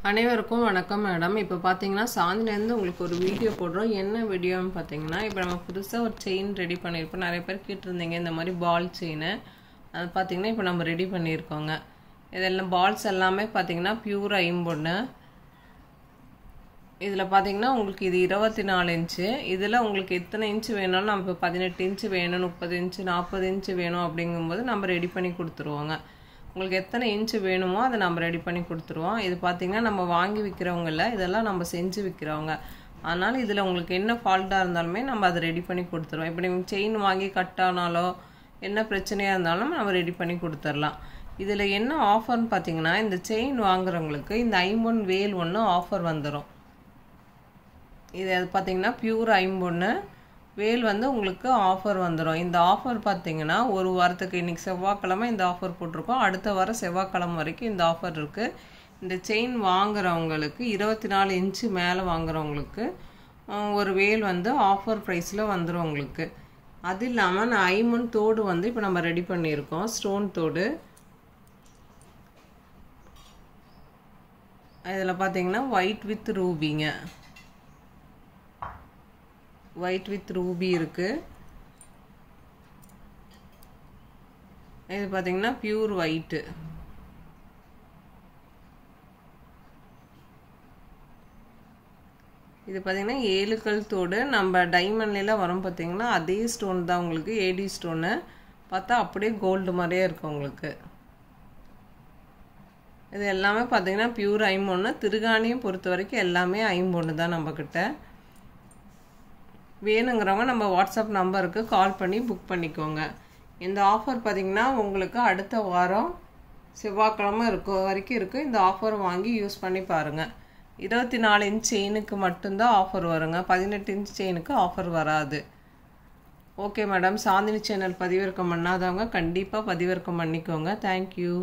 அனைவருக்கும் வணக்கம் மேடம். இப்போ பார்த்தீங்கன்னா சாந்திலேருந்து உங்களுக்கு ஒரு வீடியோ போடுறோம். என்ன வீடியோன்னு பார்த்தீங்கன்னா, இப்போ நம்ம புதுசாக ஒரு செயின் ரெடி பண்ணியிருப்போம். நிறைய பேர் கேட்டிருந்தீங்க இந்த மாதிரி பால் செயின். அது பார்த்தீங்கன்னா இப்போ நம்ம ரெடி பண்ணியிருக்கோங்க. இதெல்லாம் பால்ஸ் எல்லாமே பார்த்தீங்கன்னா பியூர் ஐம்பொன்னு. இதில் பார்த்தீங்கன்னா உங்களுக்கு இது 24 இன்ச்சு. இதில் உங்களுக்கு எத்தனை இன்ச்சு வேணும்னாலும் நம்ம இப்போ 18 இன்ச்சு வேணும், 30 இன்ச்சு, 40 இன்ச்சு வேணும் அப்படிங்கும்போது நம்ம ரெடி பண்ணி கொடுத்துருவோங்க. உங்களுக்கு எத்தனை இன்ச்சு வேணுமோ அதை நம்ம ரெடி பண்ணி கொடுத்துருவோம். இது பார்த்தீங்கன்னா நம்ம வாங்கி விற்கிறவங்க இல்லை, இதெல்லாம் நம்ம செஞ்சு விற்கிறவங்க. அதனால் இதில் உங்களுக்கு என்ன ஃபால்ட்டாக இருந்தாலுமே நம்ம அதை ரெடி பண்ணி கொடுத்துருவோம். இப்போ நீங்கள் செயின் வாங்கி கட் ஆனாலோ என்ன பிரச்சனையாக இருந்தாலும் நம்ம ரெடி பண்ணி கொடுத்துடலாம். இதில் என்ன ஆஃபர்னு பார்த்தீங்கன்னா, இந்த செயின் வாங்குறவங்களுக்கு இந்த ஐம்பொன் வேல் ஒன்று ஆஃபர் வந்துடும். இது பார்த்தீங்கன்னா பியூர் ஐம்பொன்னு வேல் வந்து உங்களுக்கு ஆஃபர் வந்துடும். இந்த ஆஃபர் பார்த்தீங்கன்னா ஒரு வாரத்துக்கு, இன்றைக்கி செவ்வாய்க்கிழமை இந்த ஆஃபர் போட்டிருக்கோம். அடுத்த வாரம் செவ்வாய்க்கிழமை வரைக்கும் இந்த ஆஃபர் இருக்குது. இந்த செயின் வாங்குறவங்களுக்கு 24 இன்ச்சு மேலே வாங்குறவங்களுக்கு ஒரு வேல் வந்து ஆஃபர் ப்ரைஸில் வந்துடும் உங்களுக்கு. அது இல்லாமல் நான் ஐம்பொன் தோடு வந்து இப்போ நம்ம ரெடி பண்ணியிருக்கோம், ஸ்டோன் தோடு. இதில் பார்த்தீங்கன்னா ஒயிட் வித் ரூபிங்க, ஒயிட் வித் ரூபி இருக்குது. இது பார்த்தீங்கன்னா பியூர் ஒயிட்டு. இது பார்த்தீங்கன்னா 7 கல் தோடு. நம்ம டைமண்ட்லாம் வரும் பார்த்தீங்கன்னா அதே ஸ்டோன் தான் உங்களுக்கு, ஏடி ஸ்டோனு. பார்த்தா அப்படியே கோல்டு மாதிரியே இருக்கும் உங்களுக்கு. இது எல்லாமே பார்த்தீங்கன்னா பியூர் ஐம்பொன்னு. திருகாணியும் பொறுத்த வரைக்கும் எல்லாமே ஐம்பொன்னு தான் நம்மக்கிட்ட. வேணுங்கிறவங்க நம்ம வாட்ஸ்அப் நம்பருக்கு கால் பண்ணி புக் பண்ணிக்கோங்க. இந்த ஆஃபர் பார்த்திங்கன்னா உங்களுக்கு அடுத்த வாரம் செவ்வாய்க்கிழமை வரைக்கும் இருக்குது. இந்த ஆஃபர் வாங்கி யூஸ் பண்ணி பாருங்கள். 24 இன்ச் செயினுக்கு மட்டும்தான் ஆஃபர் வருங்க, 18 இன்ச் செயினுக்கு ஆஃபர் வராது. Okay madam. சாந்தினி சேனல் பதிவிறக்கம் பண்ணாதவங்க கண்டிப்பாக பதிவிறக்கம் பண்ணிக்கோங்க. தேங்க்யூ.